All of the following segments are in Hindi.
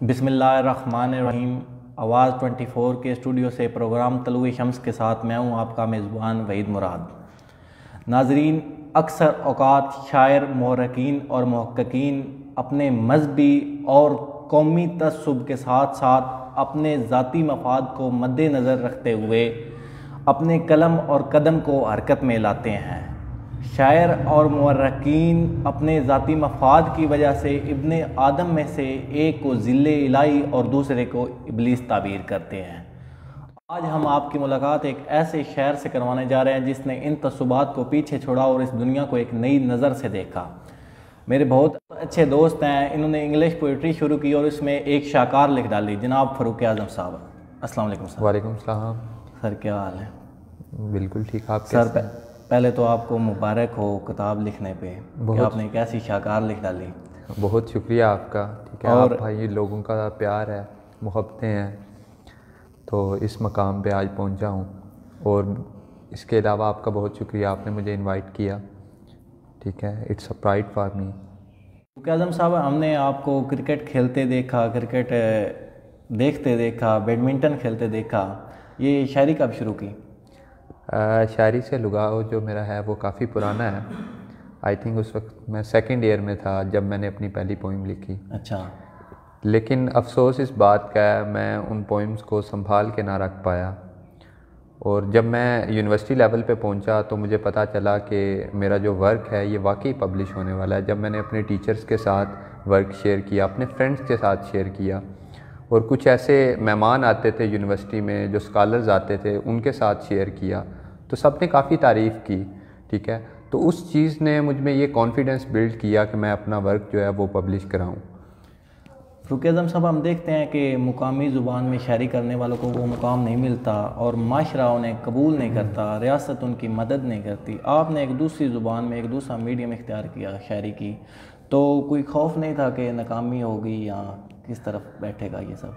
बिस्मिल्लाहिर्रहमानिर्रहीम। आवाज़ 24 के स्टूडियो से प्रोग्राम तलुए शम्स के साथ मैं हूँ आपका मेज़बान वहीद मुराद। नाजरीन, अक्सर औक़ात शायर, मुहर्रिकीन और मुहक्किकीन अपने मजहबी और कौमी तअस्सुब के साथ साथ अपने ज़ाती मफाद को मद्देनज़र रखते हुए अपने कलम और कदम को हरकत में लाते हैं। शायर और मुहर्रिकीन अपने ज़ाती मफाद की वजह से इब्ने आदम में से एक को ज़िल्ले इलाही और दूसरे को इब्लीस ताबीर करते हैं। आज हम आपकी मुलाकात एक ऐसे शायर से करवाने जा रहे हैं जिसने इन तस्सुबात को पीछे छोड़ा और इस दुनिया को एक नई नज़र से देखा। मेरे बहुत अच्छे दोस्त हैं, इन्होंने इंग्लिश पोइट्री शुरू की और इसमें एक शाकार लिख डाली। जनाब फ़ारूक आज़म साहब, अस्सलाम वालेकुम सर। वालेकुम सलाम। सर क्या हाल है? बिल्कुल ठीक। आप सर पहले तो आपको मुबारक हो किताब लिखने पे कि आपने एक ऐसी शाकार लिख डाली। बहुत शुक्रिया आपका। ठीक है, और आप भाई लोगों का प्यार है, मोहब्बतें हैं, तो इस मकाम पे आज पहुंचा हूं। और इसके अलावा आपका बहुत शुक्रिया, आपने मुझे इनवाइट किया। ठीक है, it's a pride for me. Azam साहब, हमने आपको क्रिकेट खेलते देखा, क्रिकेट देखते देखा, बैडमिंटन खेलते देखा। ये शायरी कब शुरू की? शायरी से लगाव जो मेरा है वो काफ़ी पुराना है। आई थिंक उस वक्त मैं सेकंड ईयर में था जब मैंने अपनी पहली पोइम लिखी। अच्छा। लेकिन अफसोस इस बात का है, मैं उन पोइम्स को संभाल के ना रख पाया। और जब मैं यूनिवर्सिटी लेवल पे पहुंचा तो मुझे पता चला कि मेरा जो वर्क है ये वाकई पब्लिश होने वाला है। जब मैंने अपने टीचर्स के साथ वर्क शेयर किया, अपने फ्रेंड्स के साथ शेयर किया, और कुछ ऐसे मेहमान आते थे यूनिवर्सिटी में जो स्कॉलर्स आते थे, उनके साथ शेयर किया, तो सब ने काफ़ी तारीफ़ की। ठीक है, तो उस चीज़ ने मुझ में ये कॉन्फिडेंस बिल्ड किया कि मैं अपना वर्क जो है वो पब्लिश कराऊँ। फ़ारूक आज़म साहब, हम देखते हैं कि मुकामी ज़ुबान में शायरी करने वालों को वो मुकाम नहीं मिलता और माशरा उन्हें कबूल नहीं करता, रियासत उनकी मदद नहीं करती। आपने एक दूसरी ज़ुबान में एक दूसरा मीडियम इख्तियार किया शायरी की, तो कोई खौफ नहीं था कि नाकामी होगी या किस तरफ बैठेगा ये सब?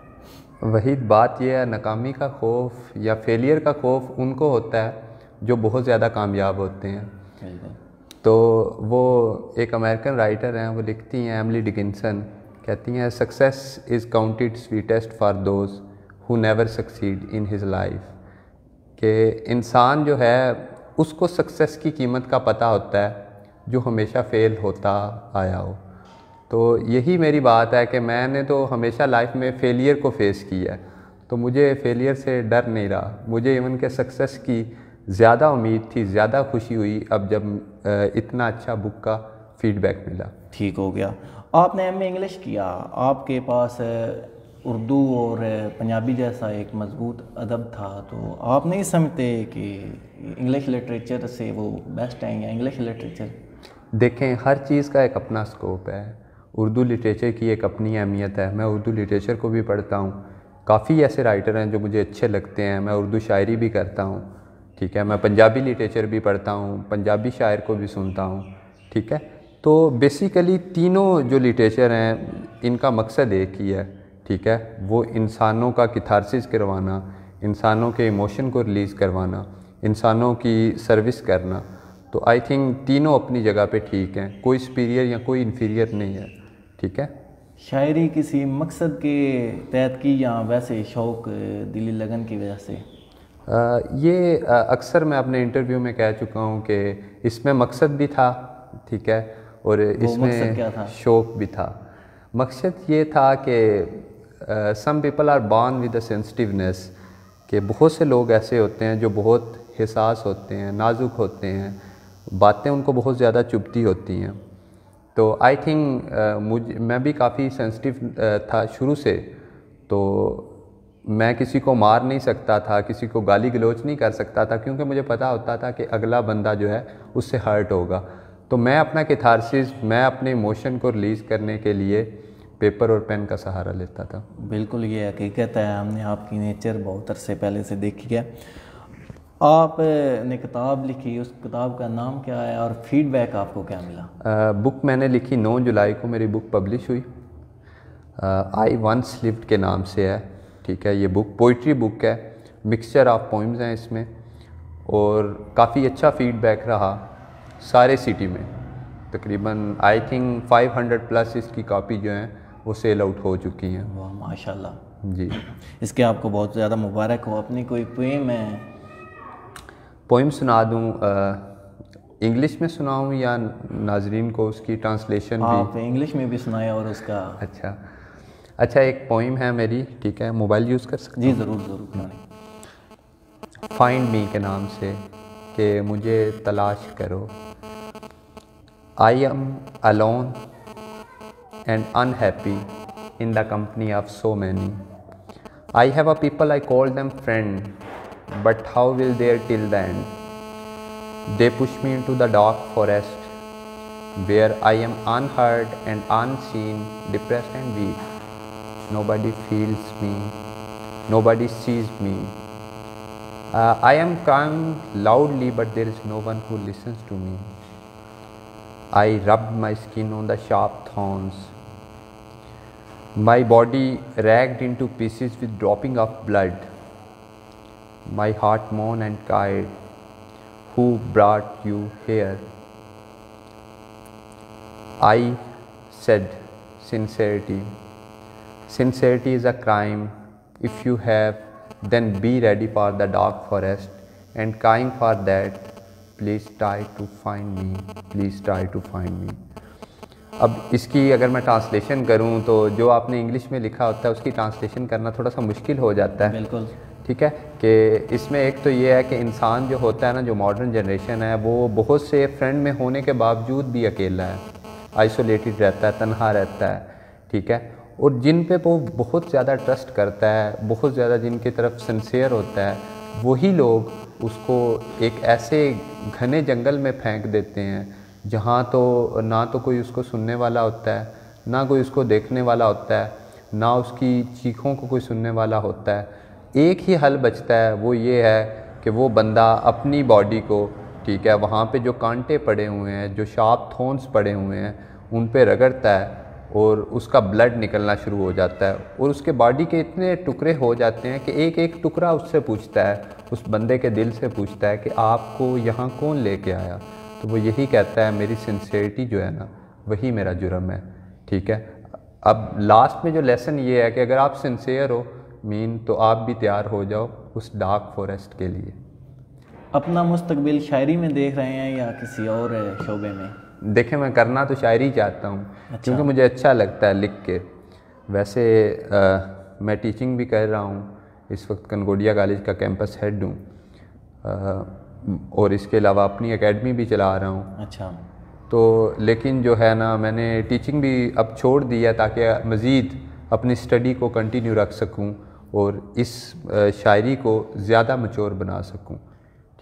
वही बात यह है, नाकामी का खौफ या फेलियर का खौफ उनको होता है जो बहुत ज़्यादा कामयाब होते हैं। तो वो एक अमेरिकन राइटर हैं, वो लिखती हैं, एमिली डिकिंसन, कहती हैं, success is counted sweetest for those who never succeed in his life. कि इंसान जो है उसको सक्सेस की कीमत का पता होता है जो हमेशा फेल होता आया हो। तो यही मेरी बात है कि मैंने तो हमेशा लाइफ में फेलियर को फेस किया है, तो मुझे फेलियर से डर नहीं रहा। मुझे इवन के सक्सेस की ज़्यादा उम्मीद थी, ज़्यादा खुशी हुई अब जब इतना अच्छा बुक का फीडबैक मिला। ठीक हो गया। आपने एमए इंग्लिश किया, आपके पास उर्दू और पंजाबी जैसा एक मजबूत अदब था, तो आप नहीं समझते कि इंग्लिश लिटरेचर से वो बेस्ट है या इंग्लिश लिटरेचर? देखें, हर चीज़ का एक अपना स्कोप है। उर्दू लिटरेचर की एक अपनी अहमियत है। मैं उर्दू लिटरेचर को भी पढ़ता हूँ, काफ़ी ऐसे राइटर हैं जो मुझे अच्छे लगते हैं। मैं उर्दू शायरी भी करता हूँ। ठीक है, मैं पंजाबी लिटरेचर भी पढ़ता हूँ, पंजाबी शायर को भी सुनता हूँ। ठीक है, तो बेसिकली तीनों जो लिटरेचर हैं इनका मकसद एक ही है। ठीक है, वो इंसानों का कैथारसिस करवाना, इंसानों के इमोशन को रिलीज़ करवाना, इंसानों की सर्विस करना। तो आई थिंक तीनों अपनी जगह पे ठीक हैं, कोई सुपीरियर या कोई इन्फीरियर नहीं है। ठीक है, शायरी किसी मकसद के तहत की या वैसे शौक़ दिली लगन की वजह से? ये अक्सर मैं अपने इंटरव्यू में कह चुका हूँ कि इसमें मकसद भी था। ठीक है, और इसमें शौक़ भी था। मकसद ये था कि some people are born with a sensitiveness, कि बहुत से लोग ऐसे होते हैं जो बहुत हिसास होते हैं, नाजुक होते हैं, बातें उनको बहुत ज़्यादा चुभती होती हैं। तो आई थिंक मैं भी काफ़ी सेंसिटिव था शुरू से। तो मैं किसी को मार नहीं सकता था, किसी को गाली गलौज नहीं कर सकता था, क्योंकि मुझे पता होता था कि अगला बंदा जो है उससे हर्ट होगा। तो मैं अपना कैथारसिस, मैं अपने इमोशन को रिलीज़ करने के लिए पेपर और पेन का सहारा लेता था। बिल्कुल, ये हकीकत है। हमने आपकी नेचर बहुत अरसे पहले से देखी है। आपने किताब लिखी, उस किताब का नाम क्या है और फीडबैक आपको क्या मिला? बुक मैंने लिखी 9 जुलाई को मेरी बुक पब्लिश हुई। आई वंस लिव्ड के नाम से है। ठीक है, ये बुक पोइट्री बुक है, मिक्सचर ऑफ पोइम्स हैं इसमें, और काफ़ी अच्छा फीडबैक रहा सारे सिटी में। तकरीबन आई थिंक 500 प्लस इसकी कॉपी जो हैं वो सेल आउट हो चुकी हैं। वाह माशाल्लाह जी। इसके आपको बहुत ज़्यादा मुबारक हो। अपनी कोई पोएम है? पोएम सुना दूँ, इंग्लिश में सुनाऊँ या नाजरीन को उसकी ट्रांसलेशन भी? आप इंग्लिश में भी सुनाए और उसका। अच्छा, एक पोएम है मेरी, ठीक है, मोबाइल यूज़ कर सकते? जी ज़रूर ज़रूर। फाइंड मी के नाम से, कि मुझे तलाश करो। I am alone and unhappy in the company of so many. I have a people I call them friend, but how will there till the end? They push me into the dark forest, where I am unheard and unseen, depressed and weak. Nobody feels me, nobody sees me. I am crying loudly, but there is no one who listens to me. I rubbed my skin on the sharp thorns. My body ragged into pieces with dropping of blood. My heart moaned and cried, who brought you here? I said, sincerity. Sincerity is a crime. If you have, then be ready for the dark forest, and crying for that, please try to find me. Please try to find me. अब इसकी अगर मैं ट्रांसलेशन करूं तो जो आपने इंग्लिश में लिखा होता है उसकी ट्रांसलेशन करना थोड़ा सा मुश्किल हो जाता है। बिल्कुल ठीक है, कि इसमें एक तो ये है कि इंसान जो होता है ना, जो मॉडर्न जनरेशन है, वो बहुत से फ्रेंड में होने के बावजूद भी अकेला है, आइसोलेटेड रहता है, तन्हा रहता है। ठीक है, और जिन पे वो बहुत ज़्यादा ट्रस्ट करता है, बहुत ज़्यादा जिनकी तरफ सिंसियर होता है, वही लोग उसको एक ऐसे घने जंगल में फेंक देते हैं जहाँ तो ना तो कोई उसको सुनने वाला होता है, ना कोई उसको देखने वाला होता है, ना उसकी चीखों को कोई सुनने वाला होता है। एक ही हल बचता है, वो ये है कि वो बंदा अपनी बॉडी को, ठीक है, वहाँ पे जो कांटे पड़े हुए हैं, जो शार्प थॉर्न्स पड़े हुए हैं, उन पे रगड़ता है और उसका ब्लड निकलना शुरू हो जाता है और उसके बॉडी के इतने टुकड़े हो जाते हैं कि एक एक टुकड़ा उससे पूछता है, उस बंदे के दिल से पूछता है कि आपको यहाँ कौन लेके आया? तो वो यही कहता है, मेरी सिंसियरिटी जो है ना, वही मेरा जुर्म है। ठीक है, अब लास्ट में जो लेसन ये है कि अगर आप सिंसियर हो तो आप भी तैयार हो जाओ उस डार्क फॉरेस्ट के लिए। अपना मुस्तकबिल शायरी में देख रहे हैं या किसी और शोबे में? देखें, मैं करना तो शायरी चाहता हूँ। अच्छा। क्योंकि मुझे अच्छा लगता है लिख के। वैसे मैं टीचिंग भी कर रहा हूँ, इस वक्त कनगोडिया कॉलेज का कैंपस हेड हूँ, और इसके अलावा अपनी एकेडमी भी चला रहा हूँ। अच्छा। तो लेकिन जो है ना, मैंने टीचिंग भी अब छोड़ दिया ताकि मज़ीद अपनी स्टडी को कंटिन्यू रख सकूं और इस शायरी को ज़्यादा मैच्योर बना सकूं।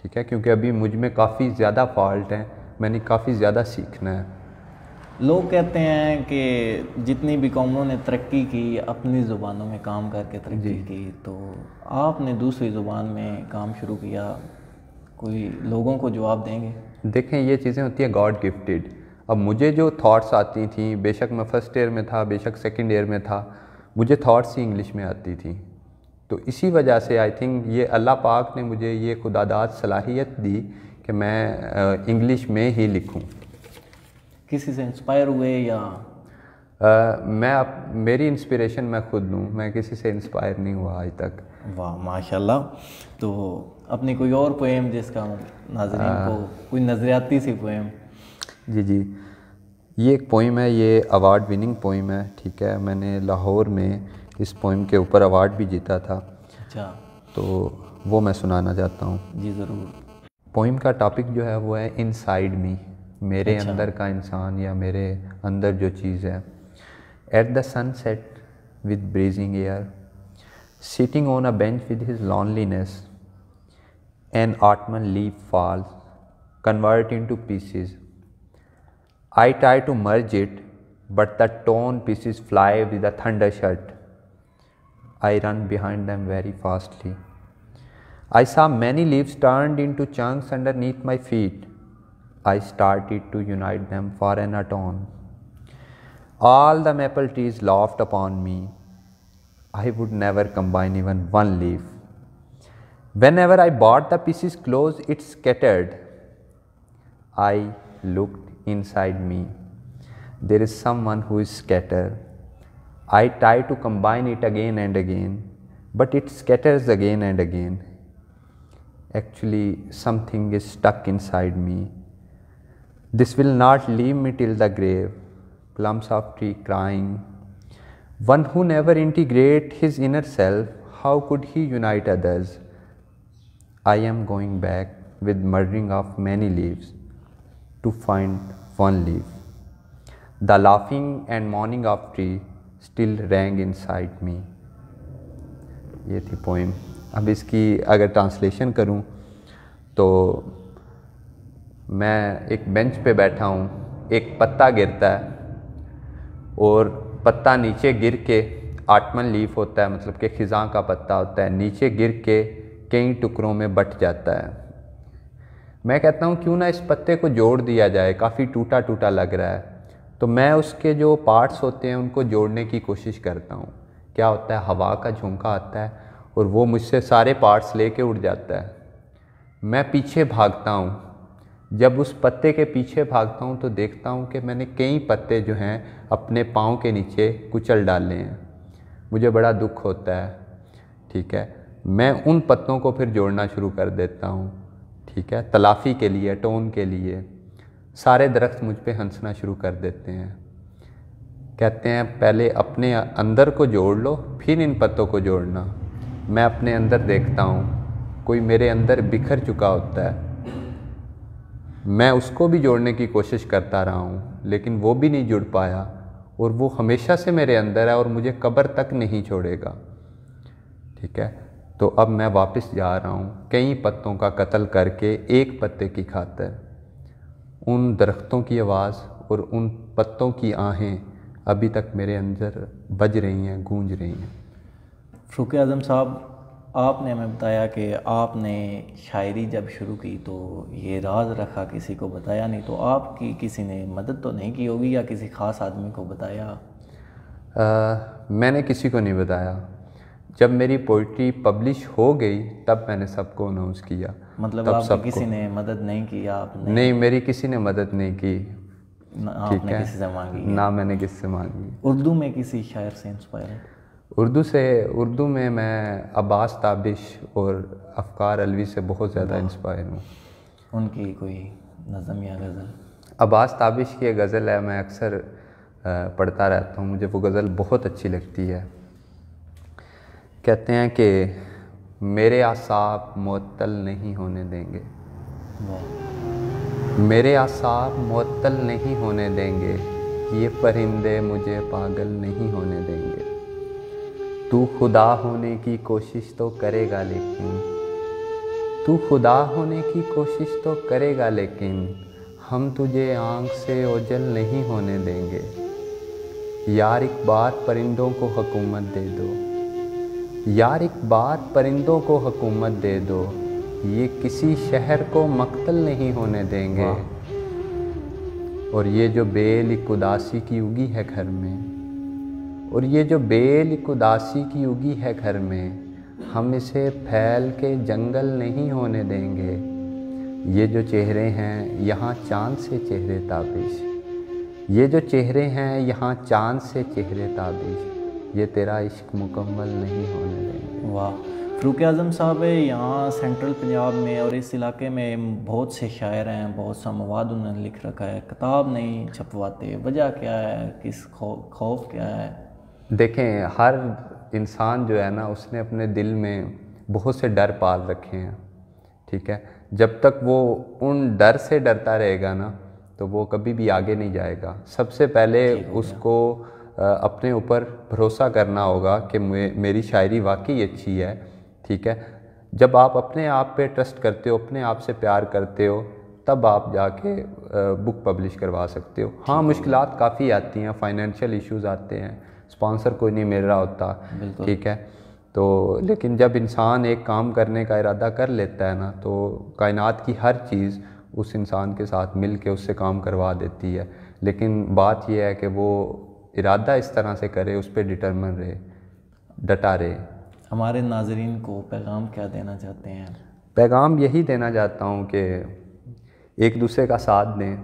ठीक है, क्योंकि अभी मुझ में काफ़ी ज़्यादा फॉल्ट हैं, मैंने काफ़ी ज़्यादा सीखना है। लोग कहते हैं कि जितनी भी कौमों ने तरक्की की, अपनी ज़ुबानों में काम करके तरक्की की, तो आपने दूसरी ज़ुबान में काम शुरू किया, कोई लोगों को जवाब देंगे? देखें, ये चीज़ें होती हैं गॉड गिफ्टेड। अब मुझे जो थॉट्स आती थी, बेशक मैं फ़र्स्ट ईयर में था, बेशक सेकंड ईयर में था, मुझे थॉट्स ही इंग्लिश में आती थी। तो इसी वजह से आई थिंक ये अल्लाह पाक ने मुझे ये खुदादाद सलाहियत दी कि मैं इंग्लिश में ही लिखूं। किसी से इंस्पायर हुए या? मेरी इंस्पिरेशन मैं खुद हूँ, मैं किसी से इंस्पायर नहीं हुआ आज तक। वाह माशाल्लाह। तो अपनी कोई और पोएम जिसका नाज़रीन को कोई नज़रियाती सी पोएम? जी, ये एक पोइम है, ये अवार्ड विनिंग पोइम है। ठीक है, मैंने लाहौर में इस पोइम के ऊपर अवार्ड भी जीता था। अच्छा। तो वो मैं सुनाना चाहता हूँ। जी ज़रूर। पोइम का टॉपिक जो है वो है इनसाइड मी, मेरे अंदर का इंसान या मेरे अंदर जो चीज़ है। At the sunset with breezing air, sitting on a bench with his loneliness, an autumn leaf falls, convert into pieces. I try to merge it, but the torn pieces fly with a thunder shout. I run behind them very fastly. I saw many leaves turned into chunks underneath my feet. I started to unite them for an atone. All the maple trees laughed upon me. I would never combine even one leaf. Whenever I brought the pieces close, it scattered. I looked inside me. There is someone who is scattered. I try to combine it again and again, but it scatters again and again. Actually, something is stuck inside me. This will not leave me till the grave. Clumps of tree crying. One who never integrate his inner self, how could he unite others? I am going back with murdering of many leaves to find one leaf. The laughing and mourning of tree still rang inside me. ये थी पोइम। अब इसकी अगर ट्रांसलेशन करूं तो मैं एक बेंच पे बैठा हूं, एक पत्ता गिरता है और पत्ता नीचे गिर के, आटमन लीफ होता है, मतलब कि खिज़ां का पत्ता होता है, नीचे गिर के कई टुकड़ों में बट जाता है। मैं कहता हूँ क्यों ना इस पत्ते को जोड़ दिया जाए, काफ़ी टूटा टूटा लग रहा है। तो मैं उसके जो पार्ट्स होते हैं उनको जोड़ने की कोशिश करता हूँ। क्या होता है, हवा का झोंका आता है और वो मुझसे सारे पार्ट्स लेके उड़ जाता है। मैं पीछे भागता हूँ। जब उस पत्ते के पीछे भागता हूँ तो देखता हूँ कि मैंने कई पत्ते जो हैं अपने पाँव के नीचे कुचल डाले हैं। मुझे बड़ा दुख होता है, ठीक है। मैं उन पत्तों को फिर जोड़ना शुरू कर देता हूँ, ठीक है, तलाफ़ी के लिए, टोन के लिए। सारे दरख्त मुझ पे हंसना शुरू कर देते हैं। कहते हैं पहले अपने अंदर को जोड़ लो, फिर इन पत्तों को जोड़ना। मैं अपने अंदर देखता हूँ, कोई मेरे अंदर बिखर चुका होता है। मैं उसको भी जोड़ने की कोशिश करता रहा हूँ, लेकिन वो भी नहीं जुड़ पाया और वो हमेशा से मेरे अंदर है और मुझे कब्र तक नहीं छोड़ेगा, ठीक है। तो अब मैं वापस जा रहा हूँ कई पत्तों का कत्ल करके एक पत्ते की खातिर। उन दरख्तों की आवाज़ और उन पत्तों की आहें अभी तक मेरे अंदर बज रही हैं, गूंज रही हैं। फ़ारूक आज़म साहब, आपने हमें बताया कि आपने शायरी जब शुरू की तो ये राज रखा, किसी को बताया नहीं। तो आपकी किसी ने मदद तो नहीं की होगी या किसी ख़ास आदमी को बताया? मैंने किसी को नहीं बताया। जब मेरी पोइट्री पब्लिश हो गई तब मैंने सबको अनाउंस किया। मतलब आपकी किसी ने मदद नहीं की? आपने? नहीं, मेरी किसी ने मदद नहीं की। आपने किसी से मांगी? ना मैंने किसी से मांगी। उर्दू में किसी शायर से इंस्पायर? उर्दू में मैं अब्बास ताबिश और अफ़कार अलवी से बहुत ज़्यादा इंस्पायर हूँ। उनकी कोई नज़म या गज़ल? अब्बास ताबिश की एक गज़ल है, मैं अक्सर पढ़ता रहता हूँ, मुझे वो गज़ल बहुत अच्छी लगती है। कहते हैं कि मेरे आसाब मुअत्तल नहीं होने देंगे, मेरे आसाब मुअत्तल नहीं होने देंगे, ये परिंदे मुझे पागल नहीं होने देंगे। तू खुदा होने की कोशिश तो करेगा लेकिन, तू खुदा होने की कोशिश तो करेगा लेकिन, हम तुझे आँख से ओझल नहीं होने देंगे। यार एक बार परिंदों को हुकूमत दे दो, यार एक बार परिंदों को हुकूमत दे दो, ये किसी शहर को मक्तल नहीं होने देंगे। और ये जो बेल एक उदासी की उगी है घर में, और ये जो बेल एक उदासी की उगी है घर में, हम इसे फैल के जंगल नहीं होने देंगे। ये जो चेहरे हैं यहाँ चाँद से चेहरे ताबिश, ये जो चेहरे हैं यहाँ चाँद से चेहरे ताबिश, ये तेरा इश्क मुकम्मल नहीं होने देंगे। वाह फ़ारूक आज़म साहब, यहाँ सेंट्रल पंजाब में और इस इलाके में बहुत से शायर हैं, बहुत सा मवाद उन्होंने लिख रखा है, किताब नहीं छपवाते, वजह क्या है? किस खौफ क्या है? देखें, हर इंसान जो है ना, उसने अपने दिल में बहुत से डर पाल रखे हैं, ठीक है। जब तक वो उन डर से डरता रहेगा ना, तो वो कभी भी आगे नहीं जाएगा। सबसे पहले उसको अपने ऊपर भरोसा करना होगा कि मेरी शायरी वाकई अच्छी है, ठीक है। जब आप अपने आप पे ट्रस्ट करते हो, अपने आप से प्यार करते हो, तब आप जाके बुक पब्लिश करवा सकते हो। हाँ, मुश्किलात काफ़ी आती हैं, फाइनेंशियल इश्यूज़ आते हैं, स्पॉन्सर कोई नहीं मिल रहा होता, ठीक है। तो लेकिन जब इंसान एक काम करने का इरादा कर लेता है ना, तो कायनात की हर चीज़ उस इंसान के साथ मिल के उससे काम करवा देती है। लेकिन बात यह है कि वो इरादा इस तरह से करे, उस पर डिटरमिन रहे, डटा रहे। हमारे नाज़रीन को पैगाम क्या देना चाहते हैं? पैगाम यही देना चाहता हूँ कि एक दूसरे का साथ दें,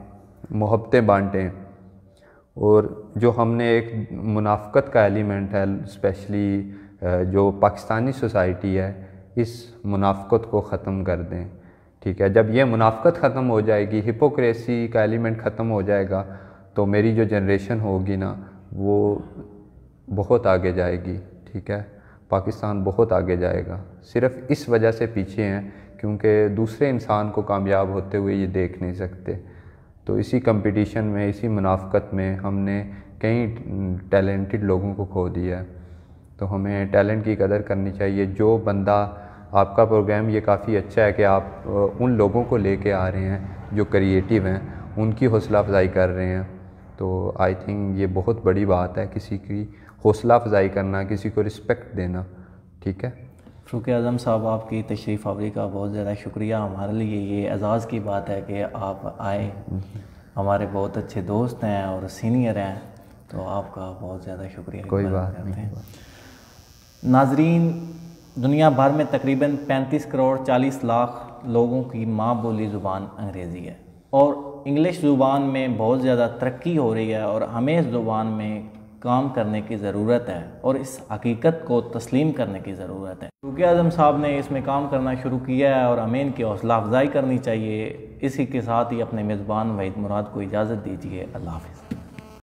मोहब्बतें बांटें और जो हमने एक मुनाफ़क़त का एलिमेंट है, स्पेशली जो पाकिस्तानी सोसाइटी है, इस मुनाफ़क़त को ख़त्म कर दें। ठीक है, जब ये मुनाफ़क़त ख़त्म हो जाएगी, हिपोक्रेसी का एलिमेंट ख़त्म हो जाएगा, तो मेरी जो जनरेशन होगी ना, वो बहुत आगे जाएगी। ठीक है, पाकिस्तान बहुत आगे जाएगा। सिर्फ़ इस वजह से पीछे हैं क्योंकि दूसरे इंसान को कामयाब होते हुए ये देख नहीं सकते। तो इसी कंपटीशन में, इसी मुनाफ़क़त में हमने कई टैलेंटेड लोगों को खो दिया है। तो हमें टैलेंट की कदर करनी चाहिए। जो बंदा, आपका प्रोग्राम ये काफ़ी अच्छा है कि आप उन लोगों को लेके आ रहे हैं जो क्रिएटिव हैं, उनकी हौसला अफजाई कर रहे हैं। तो आई थिंक ये बहुत बड़ी बात है, किसी की हौसला अफजाई करना, किसी को रिस्पेक्ट देना। ठीक है, फ़ारूक आज़म साहब, आपकी तशरीफ़ आवरी का बहुत ज़्यादा शुक्रिया। हमारे लिए ये एज़ाज़ की बात है कि आप आए। हमारे बहुत अच्छे दोस्त हैं और सीनियर हैं, तो आपका बहुत ज़्यादा शुक्रिया। कोई बात नहीं। नाज़रीन, दुनिया भर में तकरीबन 35 करोड़ 40 लाख लोगों की माँ बोली ज़ुबान अंग्रेज़ी है और इंग्लिश ज़ुबान में बहुत ज़्यादा तरक्की हो रही है और हमें इस ज़ुबान में काम करने की ज़रूरत है और इस हकीकत को तस्लीम करने की ज़रूरत है। फ़ारूक आज़म साहब ने इसमें काम करना शुरू किया है और हमें इनकी हौसला अफजाई करनी चाहिए। इसी के साथ ही अपने मेज़बान वहीद मुराद को इजाज़त दीजिए। अल्लाह हाफ़िज़।